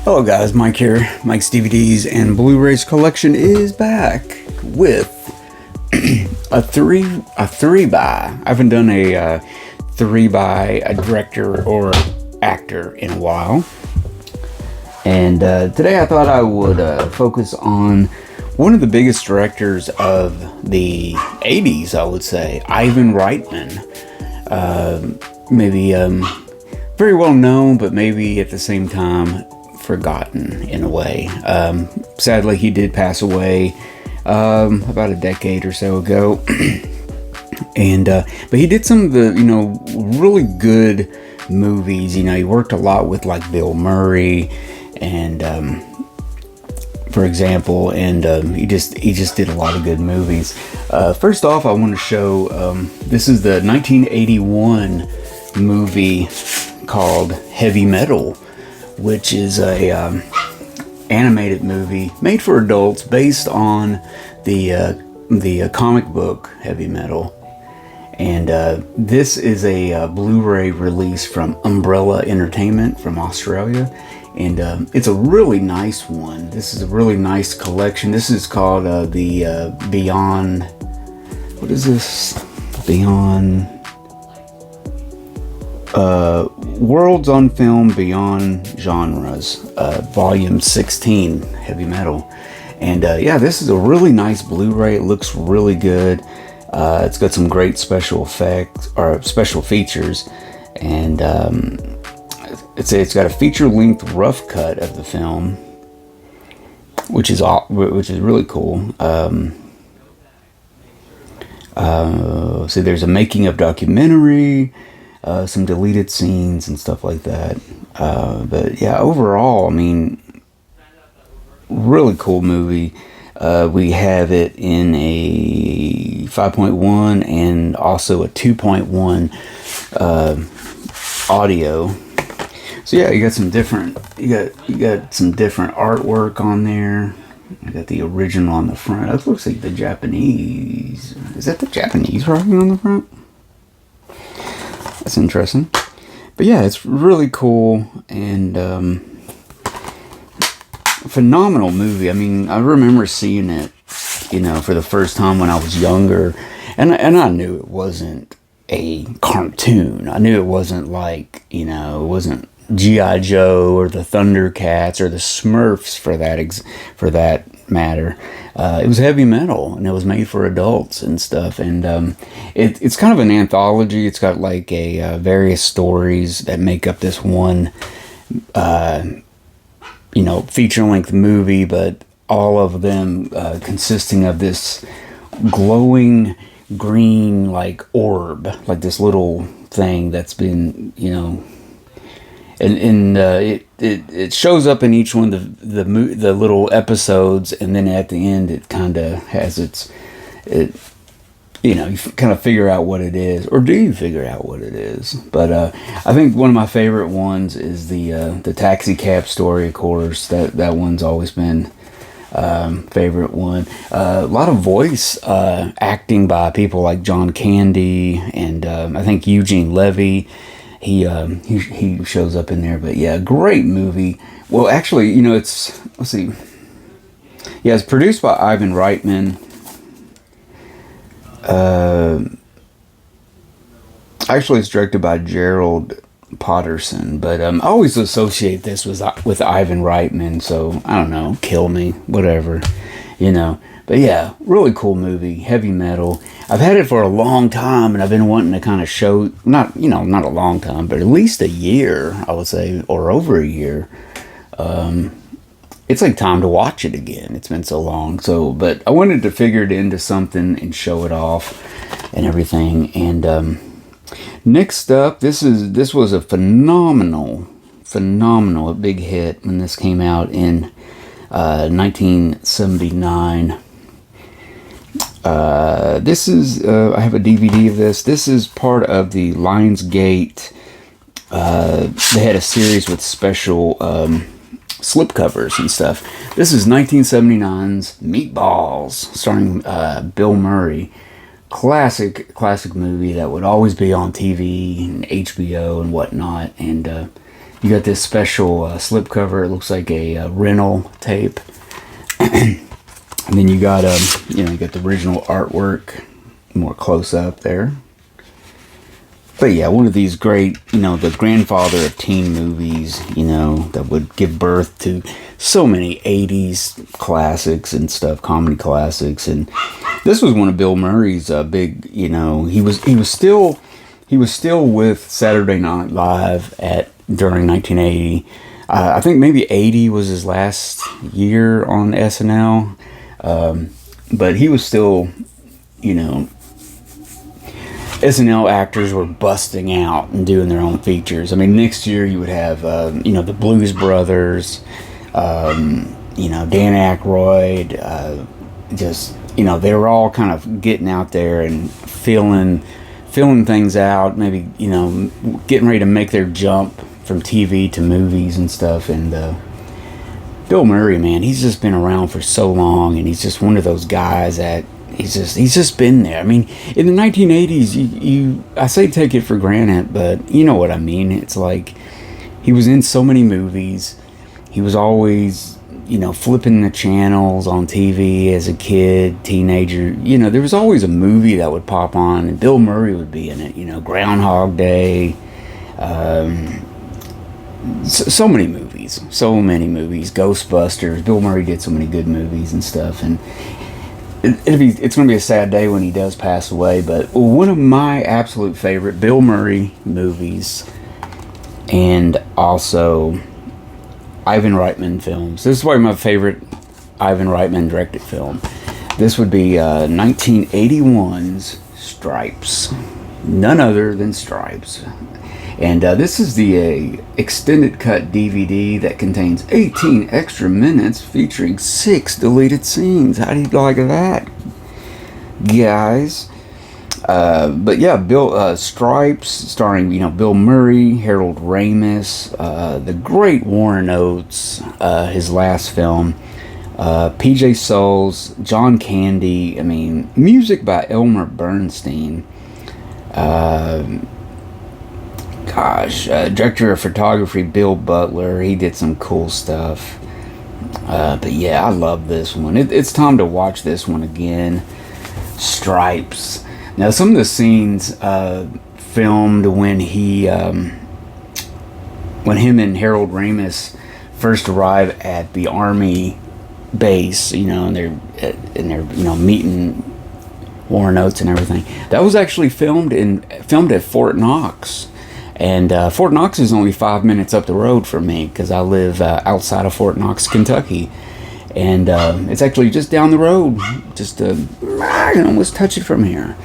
Hello guys, Mike here. Mike's DVDs and Blu-rays collection is back with a three by. I haven't done a 3 by a director or actor in a while. And today I thought I would focus on one of the biggest directors of the 80s, I would say, Ivan Reitman. Maybe very well known, but maybe at the same time forgotten in a way. Sadly, he did pass away about a decade or so ago. And but he did some of the really good movies. He worked a lot with like Bill Murray and for example, and he just did a lot of good movies. First off, I want to show this is the 1981 movie called Heavy Metal, which is a animated movie made for adults based on the comic book Heavy Metal. And this is a Blu-ray release from Umbrella Entertainment from Australia, and it's a really nice one. This is a really nice collection. This is called the Beyond. What is this? Beyond. Worlds on Film Beyond Genres, Volume 16, Heavy Metal. And yeah, this is a really nice Blu-ray. It looks really good. It's got some great special effects or special features, and it's got a feature-length rough cut of the film, which is really cool. So there's a making of documentary. Some deleted scenes and stuff like that. But yeah, overall, I mean, really cool movie. We have it in a 5.1 and also a 2.1 audio. So yeah, you got some different artwork on there. You got the original on the front. That looks like the Japanese. Is that the Japanese writing on the front? That's interesting. But yeah, it's really cool and phenomenal movie. I mean, I remember seeing it, for the first time when I was younger, and I knew it wasn't a cartoon. I knew it wasn't like, it wasn't G.I. Joe or the Thundercats or the Smurfs for that matter. It was heavy metal, and it was made for adults and stuff. And it's kind of an anthology. It's got like a various stories that make up this one, feature-length movie, but all of them consisting of this glowing green like orb, like this little thing that's been, and it shows up in each one of the little episodes, and then at the end it kind of has you kind of figure out what it is, or do you figure out what it is? But I think one of my favorite ones is the taxi cab story. Of course, that one's always been favorite one. A lot of voice acting by people like John Candy and I think Eugene Levy. He shows up in there. But yeah, great movie. Well, actually, let's see. Yeah, it's produced by Ivan Reitman. Actually, it's directed by Gerald Potterson, but I always associate this with Ivan Reitman, so I don't know, kill me, whatever, But yeah, really cool movie, Heavy Metal. I've had it for a long time, and I've been wanting to kind of show, not a long time, but at least a year, I would say, or over a year. It's like time to watch it again. It's been so long. But I wanted to figure it into something and show it off and everything. And next up, this was a phenomenal big hit when this came out in 1979. This is I have a DVD of this. This is part of the Lionsgate. They had a series with special slipcovers and stuff. This is 1979's Meatballs, starring Bill Murray. Classic movie that would always be on TV and HBO and whatnot. And you got this special slipcover. It looks like a rental tape. And then you got you got the original artwork, more close up there. But yeah, one of these great, the grandfather of teen movies, that would give birth to so many 80s classics and stuff, comedy classics. And this was one of Bill Murray's big, he was still with Saturday Night Live during 1980. I think maybe 80 was his last year on SNL. But he was still, SNL actors were busting out and doing their own features. I mean, next year you would have, the Blues Brothers, Dan Aykroyd, they were all kind of getting out there and feeling things out, maybe, getting ready to make their jump from TV to movies and stuff. And Bill Murray, man, he's just been around for so long, and he's just one of those guys that he's just been there. I mean, in the 1980s, I say take it for granted, but you know what I mean. It's like he was in so many movies. He was always, flipping the channels on TV as a kid, teenager. There was always a movie that would pop on, and Bill Murray would be in it. Groundhog Day. So many movies. Ghostbusters. Bill Murray did so many good movies and stuff, and it's going to be a sad day when he does pass away. But one of my absolute favorite Bill Murray movies, and also Ivan Reitman films. This is probably my favorite Ivan Reitman directed film. This would be 1981's Stripes. None other than Stripes. And this is the extended cut DVD that contains 18 extra minutes featuring 6 deleted scenes. How do you like that, guys? But yeah, Stripes, starring Bill Murray, Harold Ramis, the great Warren Oates, his last film, PJ Souls, John Candy. I mean, music by Elmer Bernstein. Director of photography Bill Butler. He did some cool stuff. But yeah, I love this one. It's time to watch this one again. Stripes. Now, some of the scenes filmed when when him and Harold Ramis first arrive at the Army base, and they're meeting Warren Oates and everything. That was actually filmed at Fort Knox. And Fort Knox is only 5 minutes up the road from me, because I live outside of Fort Knox, Kentucky. And it's actually just down the road. I can almost touch it from here.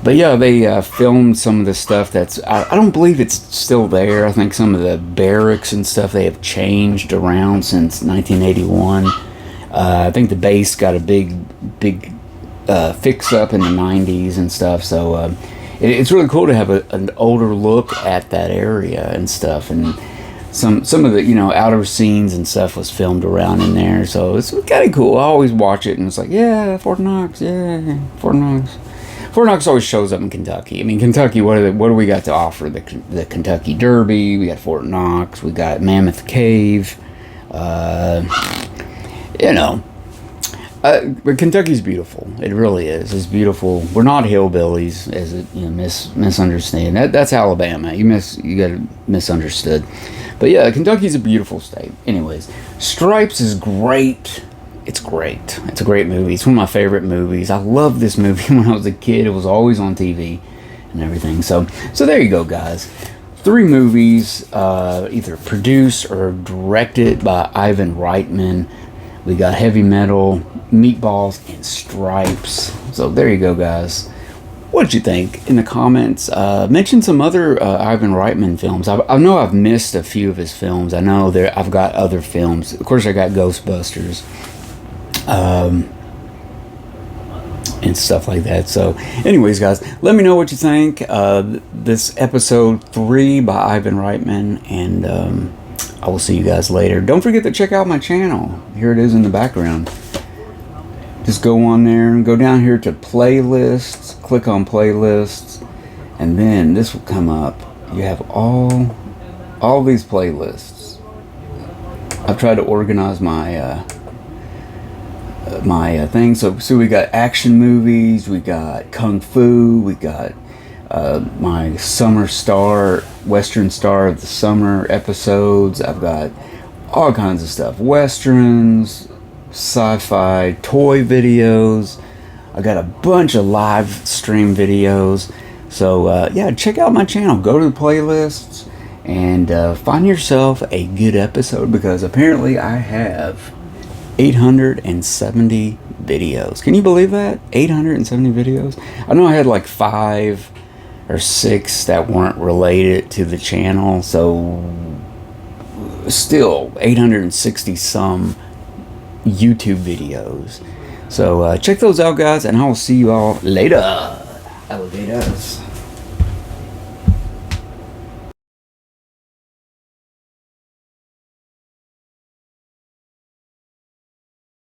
But yeah, they filmed some of the stuff that's... I don't believe it's still there. I think some of the barracks and stuff, they have changed around since 1981. I think the base got a big fix-up in the 90s and stuff, so... It's really cool to have an older look at that area and stuff, and some of the outer scenes and stuff was filmed around in there, so it's kind of cool. I always watch it and it's like, yeah, Fort Knox, yeah, Fort Knox. Fort Knox always shows up in Kentucky. I mean, Kentucky, what do we got to offer? The Kentucky Derby, we got Fort Knox, we got Mammoth Cave, but Kentucky's beautiful. It really is. It's beautiful. We're not hillbillies, as it misunderstand. That's Alabama. You got it misunderstood. But yeah, Kentucky's a beautiful state. Anyways, Stripes is great. It's great. It's a great movie. It's one of my favorite movies. I loved this movie when I was a kid. It was always on TV and everything. So there you go, guys. 3 movies, either produced or directed by Ivan Reitman. We got Heavy Metal, Meatballs, and Stripes. So there you go, guys. What'd you think? In the comments, mention some other Ivan Reitman films. I know I've missed a few of his films. I know I've got other films. Of course, I got Ghostbusters. And stuff like that. So anyways, guys, let me know what you think. This episode 3 by Ivan Reitman, and I will see you guys later. Don't forget to check out my channel. Here it is in the background. Just go on there and go down here to playlists, click on playlists, and then this will come up. You have all these playlists. I've tried to organize my my thing. So we got action movies, we got kung fu, we got my summer star, Western Star of the Summer episodes. I've got all kinds of stuff, westerns, sci-fi, toy videos. I got a bunch of live stream videos. So yeah, check out my channel. Go to the playlists and find yourself a good episode, because apparently I have 870 videos. Can you believe that? 870 videos? I know I had like 5 or 6 that weren't related to the channel, so still 860 some YouTube videos. So check those out, guys, and I will see you all later, alligators.